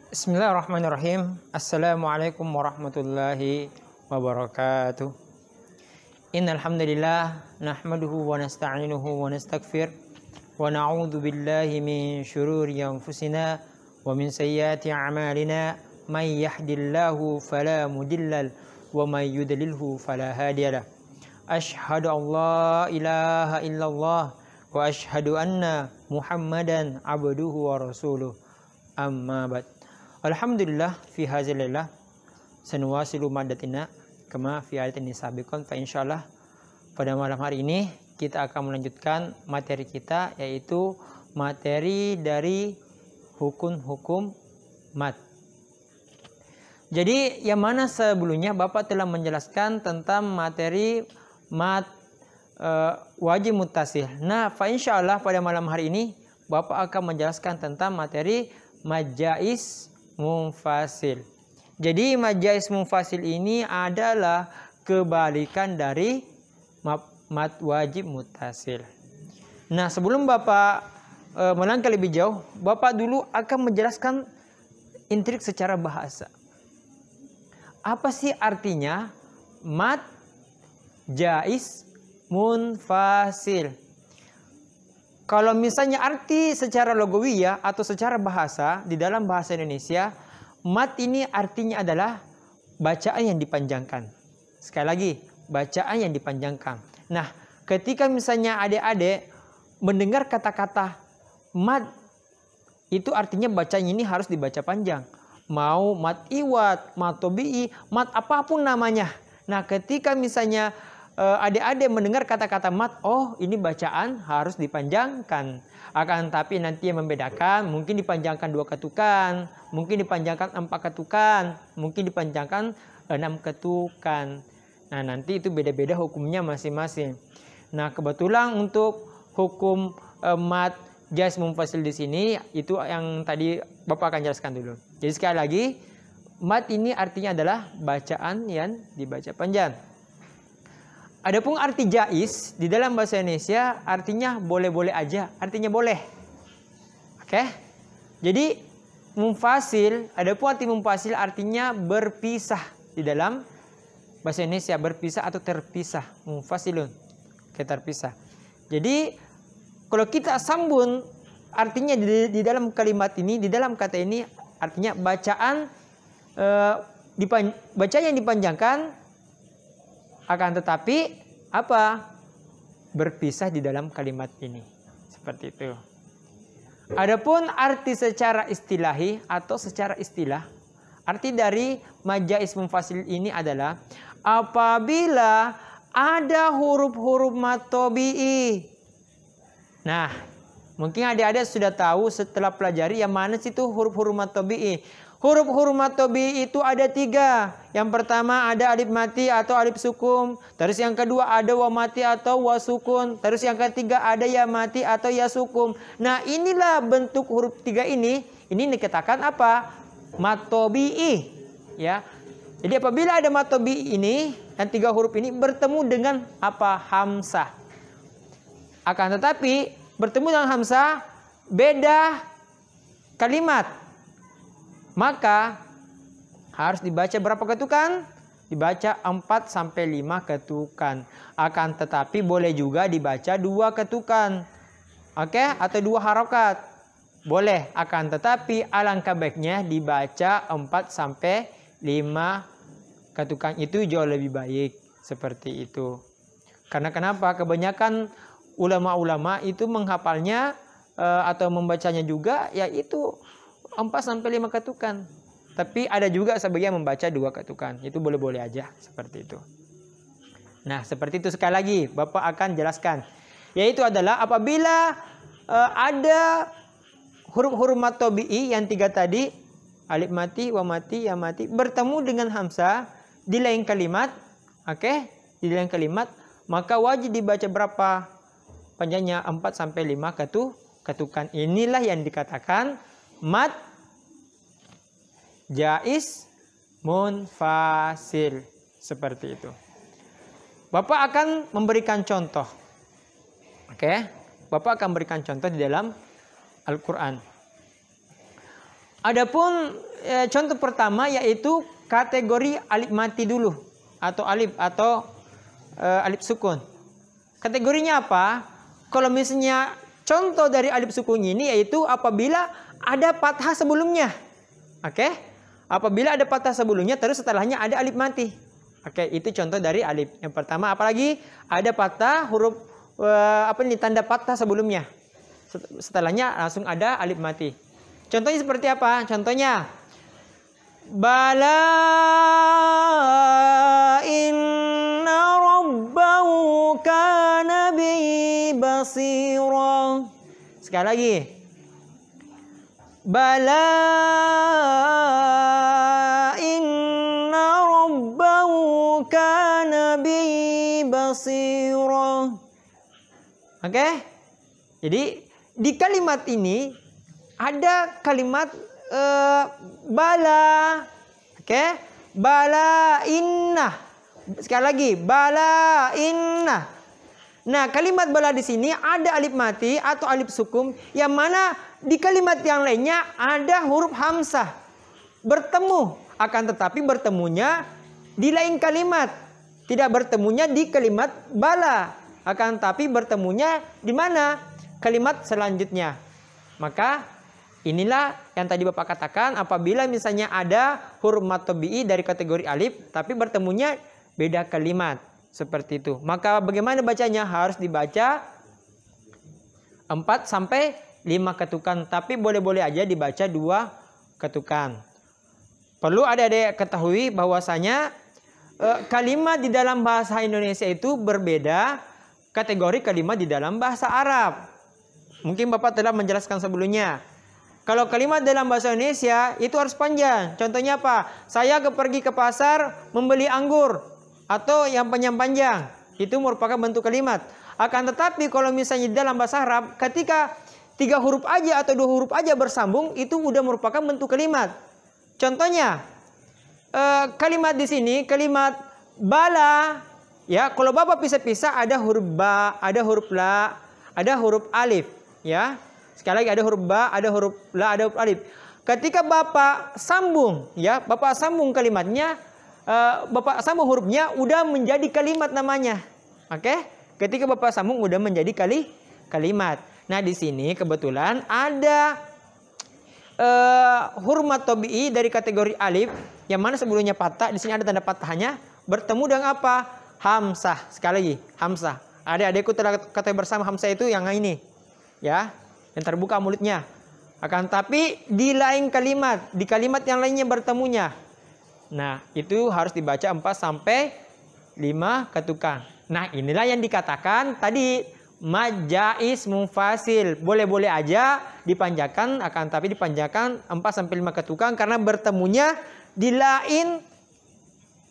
Bismillahirrahmanirrahim. Assalamualaikum warahmatullahi wabarakatuh. Innal hamdalillah nahmaduhu wa nasta'inuhu wa nastaghfir wa na'udzu billahi min shururi anfusina wa min sayyiati a'malina. May yahdihillahu fala mudilla wa may yudlilhu fala hadiyalah. Asyhadu an la ilaha illallah wa asyhadu anna Muhammadan abduhu wa rasuluh. Amma ba'd. Alhamdulillah fi hadzal lailah sanuwasilu madatina kama fi ayatin sabiqan fa insyaallah pada malam hari ini kita akan melanjutkan materi kita, yaitu materi dari hukum-hukum mat. Jadi yang mana sebelumnya Bapak telah menjelaskan tentang materi mat wajib muttasil. Nah, fa insyaallah pada malam hari ini Bapak akan menjelaskan tentang materi mat jaiz munfasil. Jadi mat jaiz munfasil ini adalah kebalikan dari mat wajib muttasil. Nah, sebelum Bapak melangkah lebih jauh, Bapak dulu akan menjelaskan intrik secara bahasa. Apa sih artinya mat jaiz munfasil? Kalau misalnya arti secara logawiyah atau secara bahasa di dalam bahasa Indonesia, mat ini artinya adalah bacaan yang dipanjangkan. Sekali lagi, bacaan yang dipanjangkan. Nah, ketika misalnya adik-adik mendengar kata-kata mat, itu artinya bacaan ini harus dibaca panjang. Mau mat iwat, mat tobi'i, mat apapun namanya. Nah, ketika misalnya adik-adik mendengar kata-kata mat, oh ini bacaan harus dipanjangkan. Akan tapi nanti yang membedakan, mungkin dipanjangkan 2 ketukan, mungkin dipanjangkan 4 ketukan, mungkin dipanjangkan 6 ketukan. Nah, nanti itu beda-beda hukumnya masing-masing. Nah, kebetulan untuk hukum mat jaiz munfasil di sini itu yang tadi Bapak akan jelaskan dulu. Jadi sekali lagi, mat ini artinya adalah bacaan yang dibaca panjang. Adapun arti jaiz di dalam bahasa Indonesia artinya boleh-boleh aja, artinya boleh. Oke? Jadi munfasil, adapun arti munfasil artinya berpisah di dalam bahasa Indonesia, berpisah atau terpisah, munfasilun, oke, terpisah. Jadi kalau kita sambung artinya di dalam kalimat ini, di dalam kata ini artinya bacaan bacaan yang dipanjangkan, akan tetapi apa? Berpisah di dalam kalimat ini. Seperti itu. Adapun arti secara istilahi atau secara istilah, arti dari mat jaiz munfasil ini adalah apabila ada huruf-huruf mat tobi'i. Nah, mungkin adik-adik sudah tahu setelah pelajari yang mana sih itu huruf-huruf mat tobi'i. Huruf-huruf mat tobi'i itu ada 3. Yang pertama ada alif mati atau alif sukun. Terus yang kedua ada wa mati atau wa sukun. Terus yang ketiga ada ya mati atau ya sukun. Nah, inilah bentuk huruf 3 ini dikatakan apa? Mat tobi'i. Ya. Jadi apabila ada mat tobi'i ini, yang 3 huruf ini bertemu dengan apa? Hamzah. Akan tetapi bertemu dengan hamzah beda kalimat. Maka harus dibaca berapa ketukan? Dibaca 4-5 ketukan. Akan tetapi boleh juga dibaca 2 ketukan. Oke? Atau 2 harokat. Boleh. Akan tetapi alangkah baiknya dibaca 4-5 ketukan. Itu jauh lebih baik. Seperti itu. Karena kenapa? Kebanyakan ulama-ulama itu menghafalnya atau membacanya juga yaitu 4-5 ketukan. Tapi ada juga sebagian membaca 2 ketukan. Itu boleh-boleh aja seperti itu. Nah, seperti itu sekali lagi Bapak akan jelaskan. Yaitu adalah apabila ada huruf-huruf mat tobi'i yang 3 tadi, alif mati, wa mati, ya mati, bertemu dengan hamzah di lain kalimat, oke? Di lain kalimat, maka wajib dibaca berapa panjangnya? 4-5 ketukan. Inilah yang dikatakan mat jaiz munfasil. Seperti itu. Bapak akan memberikan contoh. Oke? Bapak akan berikan contoh di dalam Al-Quran. Adapun contoh pertama yaitu kategori alif mati dulu atau alif sukun. Kategorinya apa? Kalau misalnya contoh dari alif sukun ini yaitu apabila ada fathah sebelumnya. Oke? Apabila ada fathah sebelumnya terus setelahnya ada alif mati. Oke, itu contoh dari alif. Yang pertama, apalagi ada fathah huruf tanda fathah sebelumnya. Setelahnya langsung ada alif mati. Contohnya seperti apa? Contohnya bala inna rabbahu kana bi basira. Sekali lagi. Bala inna rabbahu kana bi basira. Oke? Jadi di kalimat ini ada kalimat bala. Oke? Bala inna. Sekali lagi, bala inna. Nah, kalimat bala di sini ada alif mati atau alif sukun yang mana di kalimat yang lainnya ada huruf hamzah. Bertemu, akan tetapi bertemunya di lain kalimat. Tidak bertemunya di kalimat bala, akan tetapi bertemunya di mana? Kalimat selanjutnya. Maka inilah yang tadi Bapak katakan, apabila misalnya ada huruf mad tabi'i dari kategori alif tapi bertemunya beda kalimat. Seperti itu. Maka bagaimana bacanya? Harus dibaca 4 sampai 5 ketukan. Tapi boleh-boleh aja dibaca 2 ketukan. Perlu adik-adik ketahui bahwasanya kalimat di dalam bahasa Indonesia itu berbeda kategori kalimat di dalam bahasa Arab. Mungkin Bapak telah menjelaskan sebelumnya. Kalau kalimat dalam bahasa Indonesia itu harus panjang. Contohnya apa? Saya pergi ke pasar membeli anggur. Atau yang panjang-panjang. Itu merupakan bentuk kalimat. Akan tetapi kalau misalnya di dalam bahasa Arab, ketika 3 huruf aja atau 2 huruf aja bersambung, itu udah merupakan bentuk kalimat. Contohnya, kalimat di sini, kalimat bala. Ya, kalau Bapak pisah-pisah ada huruf ba, ada huruf la, ada huruf alif. Ya, sekali lagi ada huruf ba, ada huruf la, ada huruf alif. Ketika Bapak sambung, ya, Bapak sambung kalimatnya, Bapak sambung hurufnya udah menjadi kalimat namanya. Oke? Ketika Bapak sambung udah menjadi kalimat. Nah, di sini kebetulan ada huruf mad tabi'i dari kategori alif yang mana sebelumnya fathah, di sini ada tanda fathahnya bertemu dengan apa? Hamzah. Sekali lagi, hamzah. Adik-adikku telah ketahui bersama hamzah itu yang ini. Ya, yang terbuka mulutnya. Akan tapi di lain kalimat, di kalimat yang lainnya bertemunya. Nah, itu harus dibaca 4 sampai 5 ketukan. Nah, inilah yang dikatakan tadi mad jaiz munfasil. Boleh-boleh aja dipanjangkan, akan tapi dipanjangkan 4 sampai 5 ketukan karena bertemunya di lain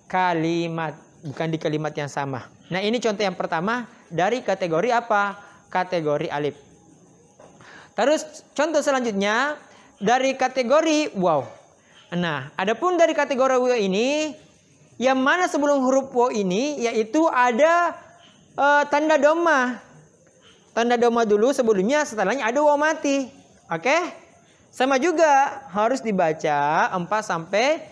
kalimat, bukan di kalimat yang sama. Nah, ini contoh yang pertama dari kategori apa? Kategori alif. Terus contoh selanjutnya dari kategori waw. Nah, adapun dari kategori waw ini, yang mana sebelum huruf waw ini, yaitu ada tanda doma. Tanda doma dulu sebelumnya, setelahnya ada waw mati. Oke? Sama juga harus dibaca 4 sampai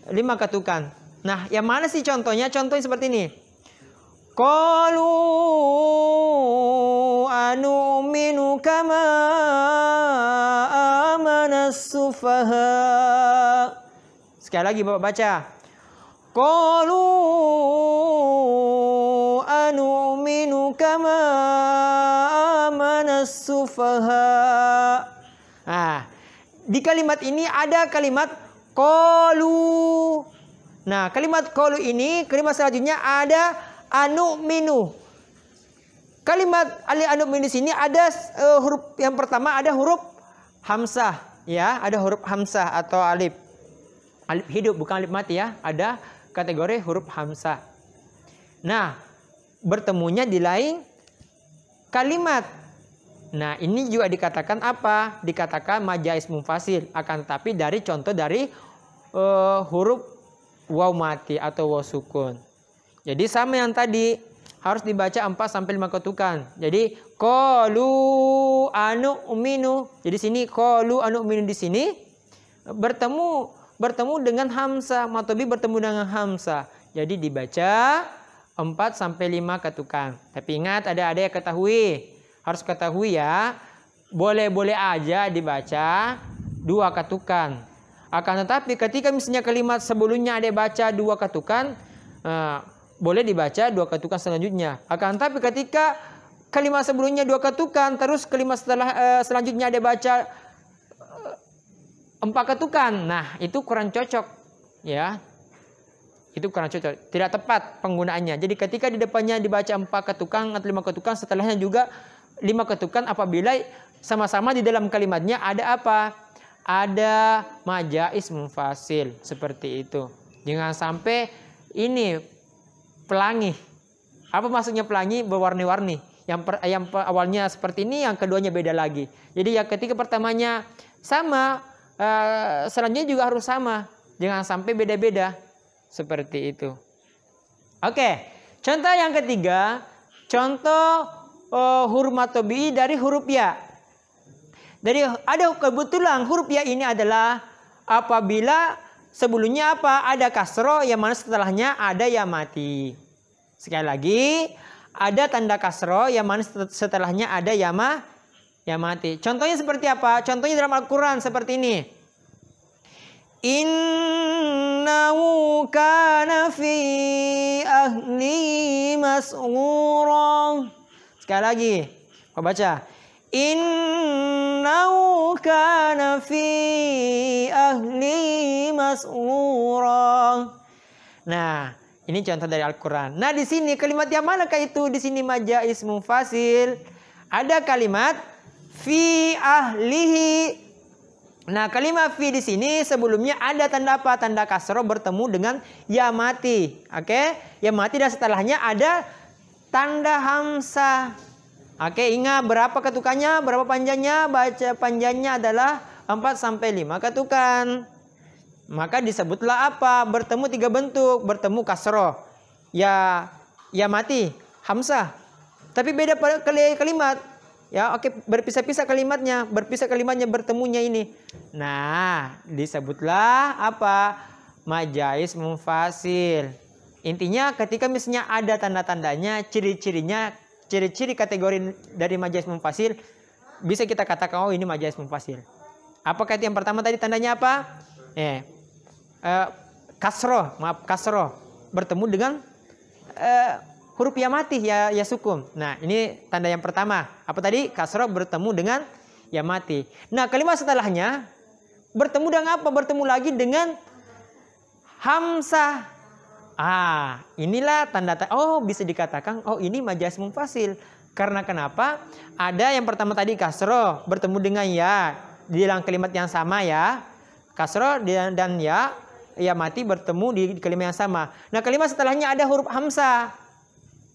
5 ketukan. Nah, yang mana sih contohnya? Contohnya seperti ini. Qalu anu'minu kama amanas sufaha. Sekali lagi Bapak baca. Qalu anu'minu kama amanas sufaha. Nah, di kalimat ini ada kalimat qalu. Nah, kalimat qalu ini, kalimat selanjutnya ada anu'minu. Kalimat anu'minu di sini ada huruf yang pertama ada huruf hamzah, ya, ada huruf hamzah atau alif. Alif hidup bukan alif mati ya, ada kategori huruf hamzah. Nah, bertemunya di lain kalimat. Nah, ini juga dikatakan apa? Dikatakan mad jaiz munfasil, akan tapi dari contoh dari huruf waw mati atau waw sukun. Jadi sama yang tadi harus dibaca 4 sampai 5 ketukan. Jadi qalu anu'minu. Jadi sini qalu anu'minu di sini bertemu bertemu dengan hamzah. Mat tob'i bertemu dengan hamzah. Jadi dibaca 4 sampai 5 ketukan. Tapi ingat, ada yang ketahui. Harus ketahui ya. Boleh-boleh aja dibaca 2 ketukan. Akan tetapi ketika misalnya kalimat sebelumnya ada baca 2 ketukan, boleh dibaca 2 ketukan selanjutnya. Akan tetapi ketika kalimat sebelumnya 2 ketukan, terus kalimat selanjutnya ada baca 4 ketukan. Nah, itu kurang cocok, ya. Itu kurang cocok, tidak tepat penggunaannya. Jadi ketika di depannya dibaca 4 ketukan atau 5 ketukan, setelahnya juga 5 ketukan apabila sama-sama di dalam kalimatnya ada apa? Ada majais munfasil, seperti itu. Jangan sampai ini pelangi. Apa maksudnya pelangi? Berwarni-warni. Yang awalnya seperti ini, yang keduanya beda lagi. Jadi yang ketiga pertamanya sama, selanjutnya juga harus sama. Jangan sampai beda-beda. Seperti itu. Oke, contoh yang ketiga, contoh huruf mat tob'i dari huruf ya. Dari ada kebetulan huruf ya ini adalah apabila sebelumnya apa? Ada kasroh yang mana setelahnya ada ya mati. Sekali lagi, ada tanda kasroh yang mana setelahnya ada ya mati. Contohnya seperti apa? Contohnya dalam Al-Quran seperti ini. Innahu kana fi ahli mas'ura. Sekali lagi, kau baca. Innahu kana fi ahli mas'ura. Nah, ini contoh dari Al-Quran. Nah, di sini kalimat yang manakah itu? Di sini majais munfasil. Ada kalimat fi ahlihi. Nah, kalimat fi di sini sebelumnya ada tanda apa? Tanda kasroh bertemu dengan ya mati. Oke? Ya mati dan setelahnya ada tanda hamzah. Oke, ingat berapa ketukannya? Berapa panjangnya? Baca panjangnya adalah 4 sampai 5 ketukan. Maka disebutlah apa? Bertemu 3 bentuk. Bertemu kasroh. Ya mati. Hamzah. Tapi beda kalimat. Ya, oke, berpisah-pisah kalimatnya. Berpisah kalimatnya, bertemunya ini. Nah, disebutlah apa? Majais munfasil. Intinya ketika misalnya ada tanda-tandanya, ciri-cirinya, ciri-ciri kategori dari majais munfasil, bisa kita katakan, oh ini majais munfasil. Apakah itu yang pertama tadi tandanya apa? Kasroh, kasroh. Bertemu dengan huruf ya mati, ya sukun. Nah, ini tanda yang pertama. Apa tadi? Kasroh bertemu dengan ya mati. Nah, kalimat setelahnya bertemu dengan apa? Bertemu lagi dengan hamzah. Inilah tanda, oh bisa dikatakan, oh ini majais munfasil. Karena kenapa? Ada yang pertama tadi kasroh bertemu dengan ya di dalam kalimat yang sama ya. Kasroh dan ya mati bertemu di kalimat yang sama. Nah, kalimat setelahnya ada huruf hamzah.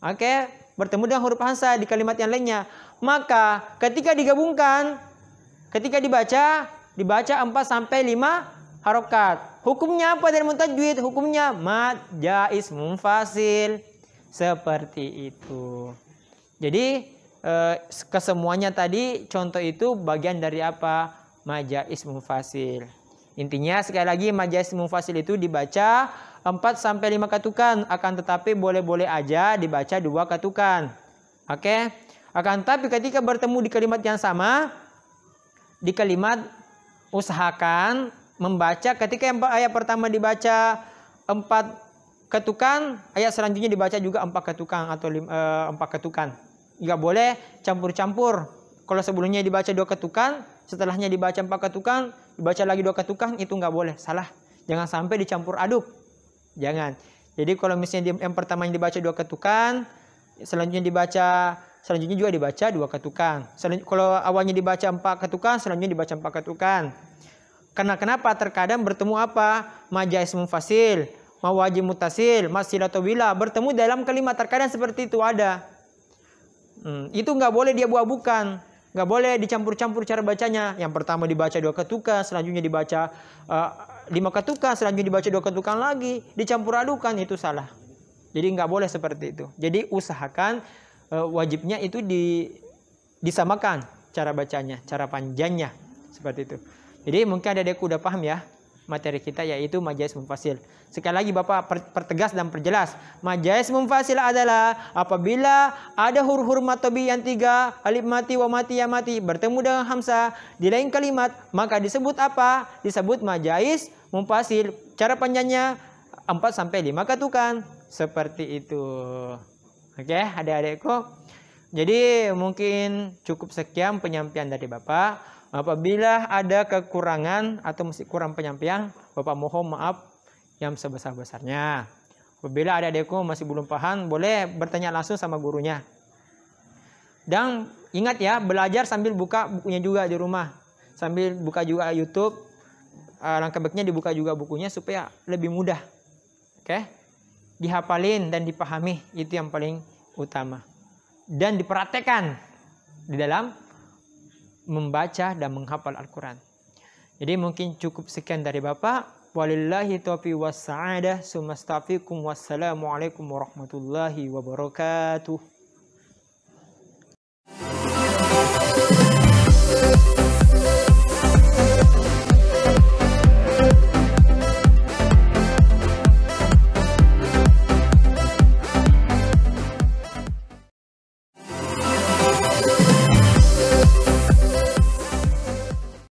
Oke, bertemu dengan huruf hamzah di kalimat yang lainnya. Maka ketika digabungkan, ketika dibaca 4 sampai 5 harokat. Hukumnya apa dari tajwid? Hukumnya majais munfasil. Seperti itu. Jadi kesemuanya tadi contoh itu bagian dari apa? Majais munfasil. Intinya sekali lagi majais munfasil itu dibaca 4 sampai 5 ketukan, akan tetapi boleh-boleh aja dibaca 2 ketukan. Oke? Akan tetapi ketika bertemu di kalimat yang sama, di kalimat usahakan membaca ketika yang ayat pertama dibaca 4 ketukan, ayat selanjutnya dibaca juga 4 ketukan atau 4 ketukan. Enggak boleh campur-campur. Kalau sebelumnya dibaca 2 ketukan, setelahnya dibaca 4 ketukan, dibaca lagi 2 ketukan, itu enggak boleh, salah. Jangan sampai dicampur aduk. Jangan. Jadi kalau misalnya yang pertama yang dibaca 2 ketukan, selanjutnya juga dibaca 2 ketukan. Kalau awalnya dibaca 4 ketukan, selanjutnya dibaca 4 ketukan. Karena kenapa? Terkadang bertemu apa? Majais munfasil, mawajib mutasil, masilah tawila, bertemu dalam kalimat, terkadang seperti itu ada. Itu nggak boleh dia buah-bukan, nggak boleh dicampur-campur cara bacanya. Yang pertama dibaca 2 ketukan, selanjutnya dibaca 5 ketukan, selanjutnya dibaca 2 ketukan lagi, dicampur adukan, itu salah. Jadi nggak boleh seperti itu. Jadi usahakan wajibnya itu disamakan cara bacanya, cara panjangnya, seperti itu. Jadi mungkin ada adekku udah paham ya materi kita, yaitu majais munfasil. Sekali lagi Bapak pertegas dan perjelas. Majais munfasil adalah apabila ada huruf-huruf matobi yang 3, alif mati, wa mati, ya mati, bertemu dengan hamzah di lain kalimat, maka disebut apa? Disebut majais munfasil. Cara panjangnya 4-5 katukan. Seperti itu. Oke, adik-adikku. Jadi mungkin cukup sekian penyampaian dari Bapak. Apabila ada kekurangan atau masih kurang penyampaian, Bapak mohon maaf yang sebesar-besarnya. Apabila ada adikku masih belum paham, boleh bertanya langsung sama gurunya. Dan ingat ya, belajar sambil buka bukunya juga di rumah. Sambil buka juga YouTube. Langkah baiknya dibuka juga bukunya supaya lebih mudah. Oke? Dihafalin dan dipahami, itu yang paling utama. Dan dipraktekkan di dalam membaca dan menghafal Al-Quran. Jadi mungkin cukup sekian dari Bapak. Walillahi taufiq was sa'adah. Wassalamualaikum warahmatullahi wabarakatuh.